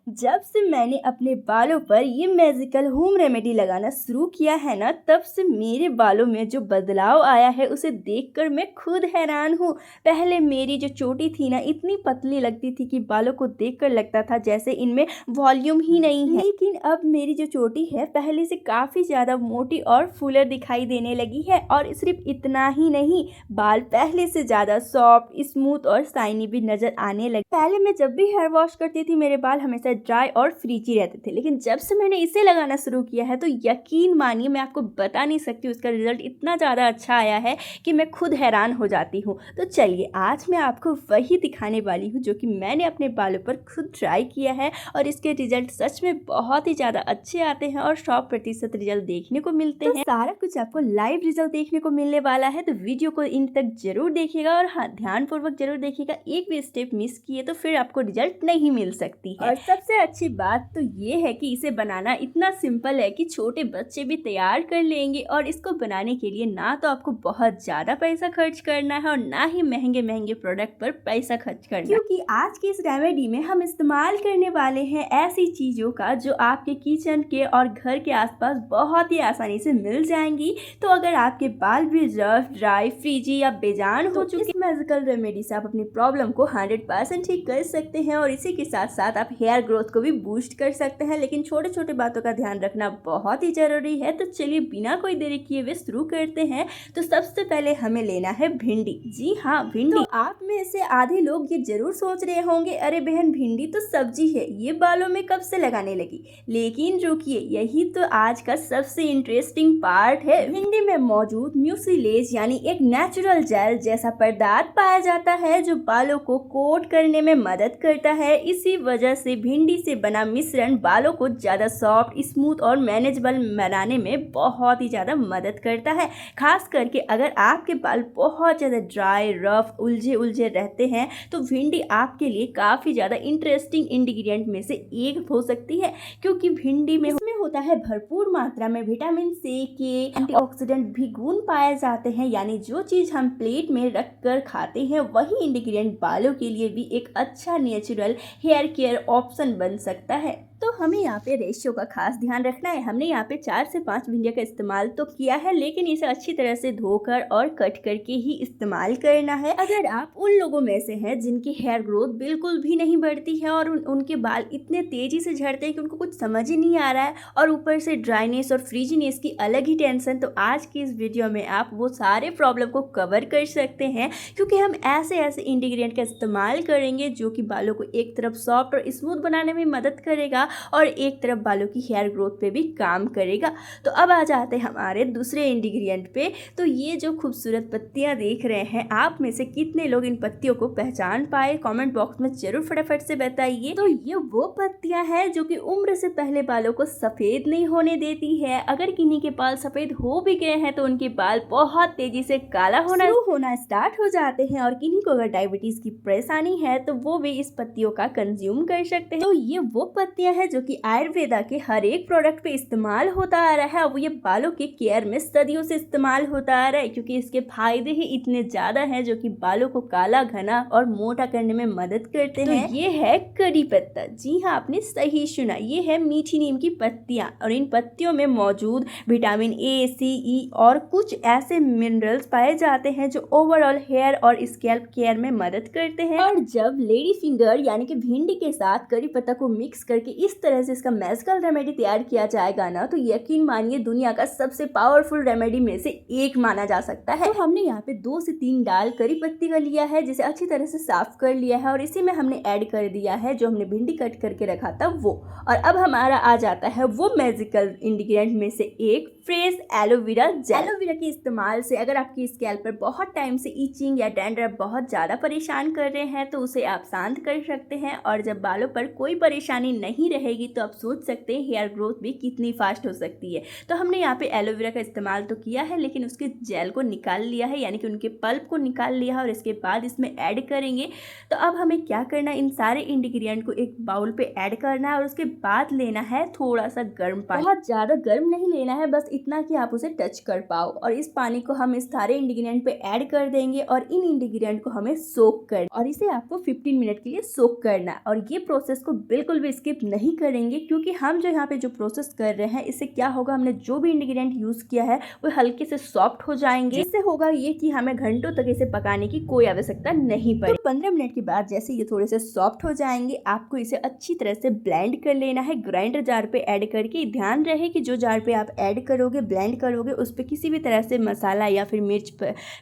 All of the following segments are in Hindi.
जब से मैंने अपने बालों पर ये मैजिकल होम रेमेडी लगाना शुरू किया है ना, तब से मेरे बालों में जो बदलाव आया है उसे देखकर मैं खुद हैरान हूँ। पहले मेरी जो चोटी थी ना, इतनी पतली लगती थी कि बालों को देखकर लगता था जैसे इनमें वॉल्यूम ही नहीं है। लेकिन अब मेरी जो चोटी है पहले से काफ़ी ज़्यादा मोटी और फूलर दिखाई देने लगी है। और सिर्फ इतना ही नहीं, बाल पहले से ज़्यादा सॉफ्ट, स्मूथ और शाइनी भी नज़र आने लगे। पहले मैं जब भी हेयर वॉश करती थी मेरे बाल हमेशा ड्राई और फ्रीजी रहते थे, लेकिन जब से मैंने इसे लगाना शुरू किया है तो यकीन मानिए, मैं आपको बता नहीं सकती उसका रिजल्ट इतना ज़्यादा अच्छा आया है कि मैं खुद हैरान हो जाती हूँ। तो चलिए आज मैं आपको वही दिखाने वाली हूँ जो कि मैंने अपने बालों पर खुद ट्राई किया है और इसके रिजल्ट सच में बहुत ही ज़्यादा अच्छे आते हैं और 100% रिजल्ट देखने को मिलते हैं। सारा कुछ आपको लाइव रिजल्ट देखने को मिलने वाला है, तो वीडियो को इन तक जरूर देखिएगा और हाँ, ध्यानपूर्वक जरूर देखिएगा। एक भी स्टेप मिस किए तो फिर आपको रिजल्ट नहीं मिल सकती है। और सबसे अच्छी बात तो ये है कि इसे बनाना इतना सिंपल है कि छोटे बच्चे भी तैयार कर लेंगे। और इसको बनाने के लिए ना तो आपको बहुत ज़्यादा पैसा खर्च करना है और ना ही महंगे महंगे प्रोडक्ट पर पैसा खर्च करना, क्योंकि आज की इस रेमेडी में हम इस्तेमाल करने वाले हैं ऐसी चीज़ों का जो आपके किचन के और घर के आसपास बहुत ही आसानी से मिल जाएंगी। तो अगर आपके बाल भी रफ, ड्राई, फ्रीजी या बेजान हो चुके, इस मैजिकल रेमेडी से आप अपनी प्रॉब्लम को 100% ठीक कर सकते हैं और इसी के साथ साथ आप हेयर ग्रोथ को भी बूस्ट कर सकते हैं। लेकिन छोटे छोटे बातों का ध्यान रखना बहुत ही जरूरी है। तो चलिए बिना कोई देरी किए हुए शुरू करते हैं। तो सबसे पहले हमें लेना है भिंडी। जी हाँ, भिंडी। तो आप में से आधे लोग ये जरूर सोच रहे होंगे, अरे बहन भिंडी तो सब्जी है, ये बालों में कब से लगाने लगी। लेकिन रुकिए, यही तो आज का सबसे इंटरेस्टिंग पार्ट है। भिंडी में मौजूद म्यूसिलेज यानी एक नेचुरल जेल जैसा पदार्थ पाया जाता है जो बालों को कोट करने में मदद करता है। इसी वजह से भिंडी से बना मिश्रण बालों को ज़्यादा सॉफ्ट, स्मूथ और मैनेजेबल बनाने में बहुत ही ज़्यादा मदद करता है। खास करके अगर आपके बाल बहुत ज़्यादा ड्राई, रफ, उलझे उलझे रहते हैं तो भिंडी आपके लिए काफ़ी ज़्यादा इंटरेस्टिंग इंग्रेडिएंट में से एक हो सकती है, क्योंकि भिंडी में होता है भरपूर मात्रा में विटामिन सी के एंटीऑक्सीडेंट भी गुण पाए जाते हैं। यानी जो चीज़ हम प्लेट में रखकर खाते हैं वही इंग्रेडिएंट बालों के लिए भी एक अच्छा नेचुरल हेयर केयर ऑप्शन बन सकता है। तो हमें यहाँ पे रेशियो का खास ध्यान रखना है। हमने यहाँ पे 4 से 5 भिंडियों का इस्तेमाल तो किया है, लेकिन इसे अच्छी तरह से धोकर और कट करके ही इस्तेमाल करना है। अगर आप उन लोगों में से हैं जिनकी हेयर ग्रोथ बिल्कुल भी नहीं बढ़ती है और उनके बाल इतने तेजी से झड़ते हैं कि उनको कुछ समझ ही नहीं आ रहा है और ऊपर से ड्राइनेस और फ्रीजीनेस की अलग ही टेंशन, तो आज की इस वीडियो में आप वो सारे प्रॉब्लम को कवर कर सकते हैं, क्योंकि हम ऐसे ऐसे इंग्रेडिएंट का इस्तेमाल करेंगे जो कि बालों को एक तरफ सॉफ्ट और स्मूथ बनाने में मदद करेगा और एक तरफ बालों की हेयर ग्रोथ पे भी काम करेगा। तो अब आ जाते हैं हमारे दूसरे इंग्रेडिएंट पे। तो ये जो खूबसूरत पत्तियां देख रहे हैं, आप में से कितने लोग इन पत्तियों को पहचान पाए, कमेंट बॉक्स में जरूर फटाफट से बताइए। तो ये वो पत्तियां हैं जो कि उम्र से पहले बालों को सफेद नहीं होने देती है। अगर किन्हीं के बाल सफेद हो भी गए हैं तो उनके बाल बहुत तेजी से काला होना स्टार्ट हो जाते हैं। और किन्हीं को अगर डायबिटीज की परेशानी है तो वो भी इस पत्तियों का कंज्यूम कर सकते हैं। तो ये वो पत्तियां हैं जो कि आयुर्वेदा के हर एक प्रोडक्ट पे इस्तेमाल होता आ रहा है। वो ये बालों के केयर में सदियों से इस्तेमाल होता आ रहा है, क्योंकि इसके फायदे ही इतने ज्यादा हैं जो कि बालों को काला, घना और मोटा करने में मदद करते हैं। तो ये है करी पत्ता। जी हाँ, आपने सही सुना, ये है मीठी नीम की पत्तियां और इन पत्तियों में मौजूद विटामिन ए, सी, ई और कुछ ऐसे मिनरल्स पाए जाते हैं जो ओवरऑल हेयर और स्कैल्प केयर में मदद करते हैं। और जब लेडी फिंगर यानी कि भिंडी के साथ करी पत्ता को मिक्स करके इस तरह से इसका मैजिकल रेमेडी तैयार किया जाएगा ना, तो यकीन मानिए दुनिया का सबसे पावरफुल रेमेडी में से एक माना जा सकता है। तो हमने यहाँ पे 2 से 3 डाल करी पत्ती का लिया है, जिसे अच्छी तरह से साफ कर लिया है और इसी में हमने ऐड कर दिया है जो हमने भिंडी कट करके रखा था वो। और अब हमारा आ जाता है वो मैजिकल इंग्रेडिएंट में से एक, फ्रेश एलोवेरा जेल। एलोवेरा के इस्तेमाल से अगर आपकी स्कैल्प पर बहुत टाइम से इचिंग या डैंड्रफ बहुत ज़्यादा परेशान कर रहे हैं तो उसे आप शांत कर सकते हैं। और जब बालों पर कोई परेशानी नहीं रहे रहेगी तो आप सोच सकते हैं हेयर ग्रोथ भी कितनी फास्ट हो सकती है। तो हमने यहाँ पे एलोवेरा का इस्तेमाल तो किया है, लेकिन उसके जेल को निकाल लिया है, यानी कि उनके पल्प को निकाल लिया है और इसके बाद इसमें ऐड करेंगे। तो अब हमें क्या करना है, इन सारे इंग्रेडिएंट को एक बाउल पे ऐड करना है और उसके बाद लेना है थोड़ा सा गर्म पानी। बहुत ज़्यादा गर्म नहीं लेना है, बस इतना कि आप उसे टच कर पाओ। और इस पानी को हम इस सारे इंग्रेडिएंट पे ऐड कर देंगे और इन इंग्रेडिएंट को हमें सोक कर, और इसे आपको 15 मिनट के लिए सोक करना है। और ये प्रोसेस को बिल्कुल भी स्किप नहीं करेंगे, क्योंकि हम जो यहाँ पे जो प्रोसेस कर रहे हैं इससे क्या होगा, हमने जो भी इंग्रेडिएंट यूज किया है वो हल्के से सॉफ्ट हो जाएंगे। इससे होगा ये कि हमें घंटों तक इसे पकाने की कोई आवश्यकता नहीं पड़ेगी। तो 15 मिनट के बाद जैसे ये थोड़े से सॉफ्ट हो जाएंगे, आपको इसे अच्छी तरह से ब्लेंड कर लेना है ग्राइंडर जार पे ऐड करके। ध्यान रहे कि जो जार पे आप ऐड करोगे, ब्लेंड करोगे, उस पर किसी भी तरह से मसाला या फिर मिर्च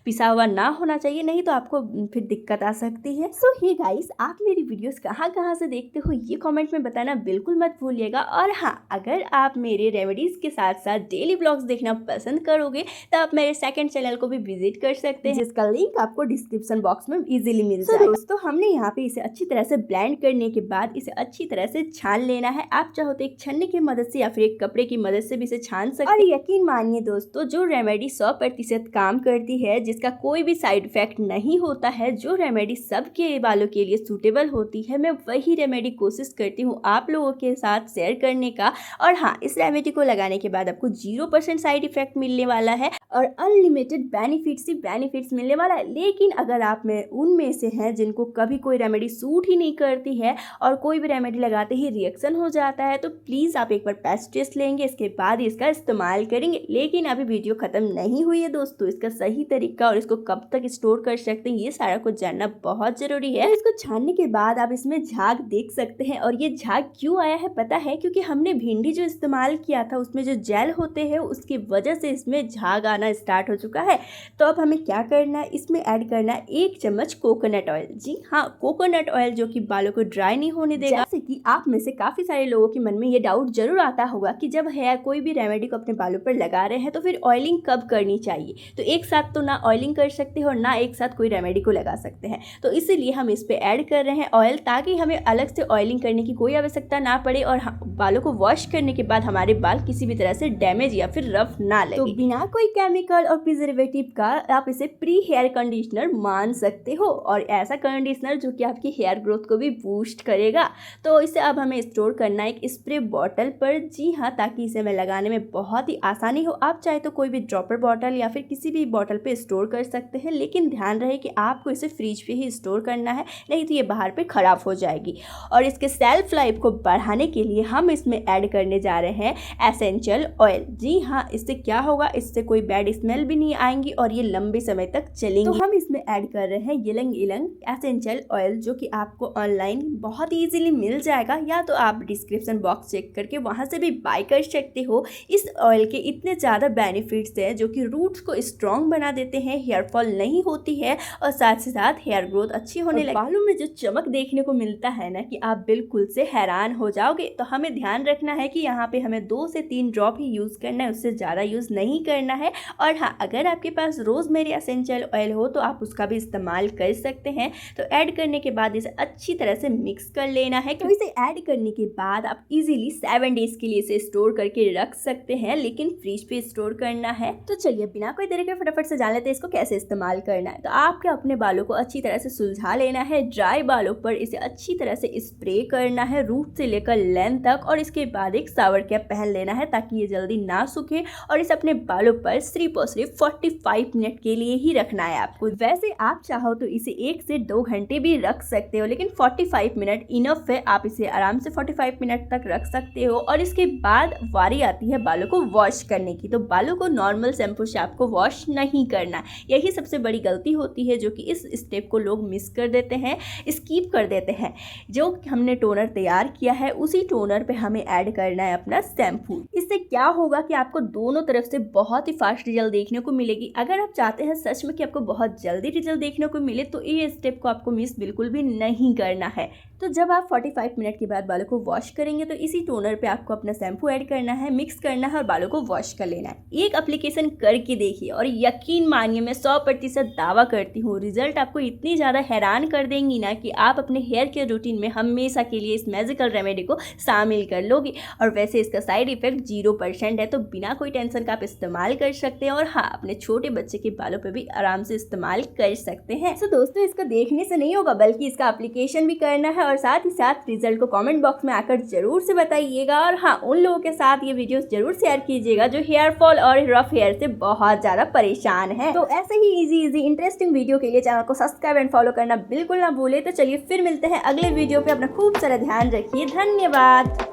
पिसा हुआ ना होना चाहिए, नहीं तो आपको फिर दिक्कत आ सकती है। सो हे गाइस, आप मेरी वीडियोस कहाँ से देखते हो ये कमेंट में बताना बिल्कुल मत भूलिएगा। और हाँ, अगर आप मेरे रेमेडीज के साथ साथ डेली ब्लॉग्स देखना पसंद करोगे तो आप मेरे सेकंड चैनल को भी विजिट कर सकते हैं, जिसका लिंक आपको डिस्क्रिप्शन बॉक्स में इजीली मिल जाएगा। दोस्तों, हमने यहाँ पे इसे अच्छी तरह से ब्लेंड करने के बाद इसे अच्छी तरह से छान लेना है। आप चाहो तो एक छन्नी की मदद से या फिर एक कपड़े की मदद से भी इसे छान सकते हैं। और यकीन मानिए दोस्तों, जो रेमेडी 100% काम करती है, जिसका कोई भी साइड इफेक्ट नहीं होता है, जो रेमेडी सबके बालों के लिए सूटेबल होती है, मैं वही रेमेडी कोशिश करती हूँ आप लोगों के साथ शेयर करने का। और हाँ, इस रेमेडी को लगाने के बाद आपको 0% साइड इफेक्ट मिलने वाला है और अनलिमिटेड बेनिफिट्स मिलने वाला है। लेकिन अगर आप में उनमें से हैं जिनको कभी कोई रेमेडी सूट ही नहीं करती है और कोई भी रेमेडी लगाते ही रिएक्शन हो जाता है, तो प्लीज़ आप एक बार पैच टेस्ट लेंगे, इसके बाद इसका इस्तेमाल करेंगे। लेकिन अभी वीडियो ख़त्म नहीं हुई है दोस्तों, इसका सही तरीका और इसको कब तक स्टोर कर सकते हैं ये सारा कुछ जानना बहुत ज़रूरी है। इसको छानने के बाद आप इसमें झाग देख सकते हैं। और ये झाग क्यों आया है पता है, क्योंकि हमने भिंडी जो इस्तेमाल किया था उसमें जो जेल होते हैं उसकी वजह से इसमें झाग आना स्टार्ट हो चुका है। तो अब हमें क्या करना है, इसमें ऐड करना है 1 चम्मच कोकोनट ऑयल। जी हाँ, कोकोनट ऑयल जो कि बालों को ड्राई नहीं होने देगा। जैसे कि आप में से काफ़ी सारे लोगों के मन में ये डाउट जरूर आता होगा कि जब हेयर कोई भी रेमेडी को अपने बालों पर लगा रहे हैं तो फिर ऑयलिंग कब करनी चाहिए। तो एक साथ तो ना ऑयलिंग कर सकते हो और ना एक साथ कोई रेमेडी को लगा सकते हैं। तो इसीलिए हम इस पे ऐड कर रहे हैं ऑयल, ताकि हमें अलग से ऑयलिंग करने की कोई आवश्यकता ना पड़े और बालों को वॉश करने के बाद हमारे बाल किसी भी तरह से डैमेज या फिर रफ ना लगे। तो बिना कोई केमिकल और प्रिजर्वेटिव का आप इसे प्री हेयर कंडीशनर मान सकते हो, और ऐसा कंडीशनर जो कि आपकी हेयर ग्रोथ को भी बूस्ट करेगा। तो इसे अब हमें स्टोर करना है एक स्प्रे बॉटल पर। जी हाँ, ताकि इसे हमें लगाने में बहुत ही आसानी हो। आप चाहे तो कोई भी ड्रॉपर बॉटल या फिर किसी भी बॉटल पे स्टोर कर सकते हैं, लेकिन ध्यान रहे कि आपको इसे फ्रिज पे ही स्टोर करना है, नहीं तो ये बाहर पे ख़राब हो जाएगी। और इसके सेल्फ लाइफ को बढ़ाने के लिए हम इसमें ऐड करने जा रहे हैं एसेंशियल ऑयल। जी हाँ, इससे क्या होगा, इससे कोई बैड स्मेल भी नहीं आएंगी और ये लंबे समय तक चलेंगी। तो हम इसमें ऐड कर रहे हैं यिलंग इलंग एसेंशियल ऑयल, जो कि आपको ऑनलाइन बहुत ईजिली मिल जाएगा, या तो आप डिस्क्रिप्शन बॉक्स चेक करके वहाँ से भी बाय कर सकते हो। इस ऑयल के इतने ज़्यादा बेनिफिट्स हैं जो कि रूट्स को स्ट्रॉन्ग बना देते हैं, हेयर फॉल नहीं होती है और साथ ही साथ हेयर ग्रोथ अच्छी होने लगती है। बालों में जो चमक देखने को मिलता है ना, कि आप बिल्कुल से हैरान हो जाओगे। तो हमें ध्यान रखना है कि यहाँ पे हमें 2 से 3 ड्रॉप ही यूज़ करना है, उससे ज़्यादा यूज़ नहीं करना है। और हाँ, अगर आपके पास रोज़मेरी एसेंशियल ऑयल हो तो आप उसका भी इस्तेमाल कर सकते हैं। तो ऐड करने के बाद इसे अच्छी तरह से मिक्स कर लेना है। तो इसे ऐड करने के बाद आप इजीली 7 डेज के लिए इसे स्टोर करके रख सकते हैं, लेकिन फ्रिज पे स्टोर करना है। तो चलिए बिना कोई देरी के फटाफट से जान लेते हैं इसको कैसे इस्तेमाल करना है। तो आपके अपने बालों को अच्छी तरह से सुलझा लेना है। ड्राई बालों पर इसे अच्छी तरह से स्प्रे करना है, रूट से लेकर लेंथ तक। और इसके बाद एक शावर कैप पहन लेना है ताकि ये जल्दी ना सूखे। और इसे अपने बालों पर सिर्फ और सिर्फ 45 मिनट के लिए ही रखना है आपको। वैसे आप चाहो तो इसे 1 से 2 घंटे भी रख सकते हो, लेकिन 45 मिनट इनफ है। आप इसे आराम से 45 मिनट तक रख सकते हो। और इसके बाद वारी आती है बालों को वॉश करने की। तो बालों को नॉर्मल शैम्पू से आपको वॉश नहीं करना। यही सबसे बड़ी गलती होती है, जो कि इस स्टेप को लोग मिस कर देते हैं, स्किप कर देते हैं। जो हमने टोनर तैयार किया है उसी टोनर पे हमें ऐड करना है अपना शैम्पू। इससे क्या होगा कि आपको दोनों तरफ से बहुत ही फास्ट रिजल्ट देखने को मिलेगी। अगर आप चाहते हैं सच में कि आपको बहुत जल्दी रिजल्ट देखने को मिले तो ये स्टेप को आपको मिस बिल्कुल भी नहीं करना है। तो जब आप 45 मिनट के बाद बालों को वॉश करेंगे तो इसी टोनर पे आपको अपना शैम्पू ऐड करना है, मिक्स करना है और बालों को वॉश कर लेना है। एक एप्लीकेशन करके देखिए और यकीन मानिए मैं 100% दावा करती हूँ रिजल्ट आपको इतनी ज़्यादा हैरान कर देंगी ना कि आप अपने हेयर केयर रूटीन में हमेशा के लिए इस मैजिकल रेमेडी को शामिल कर लोगे। और वैसे इसका साइड इफेक्ट 0% है, तो बिना कोई टेंशन का आप इस्तेमाल कर सकते हैं और हाँ, अपने छोटे बच्चे के बालों पे भी आराम से इस्तेमाल कर सकते हैं। तो दोस्तों, इसको देखने से नहीं होगा बल्कि इसका एप्लीकेशन भी करना है और साथ ही साथ रिजल्ट को कमेंट बॉक्स में आकर जरूर से बताइएगा। और हाँ, उन लोगों के साथ ये वीडियोस जरूर शेयर कीजिएगा जो हेयर फॉल और रफ हेयर से बहुत ज्यादा परेशान है। तो ऐसे ही इजी इंटरेस्टिंग वीडियो के लिए चैनल को सब्सक्राइब एंड फॉलो करना बिल्कुल ना भूले। तो चलिए फिर मिलते हैं अगले वीडियो पे। अपना खूब सारा ध्यान रखिए। धन्यवाद।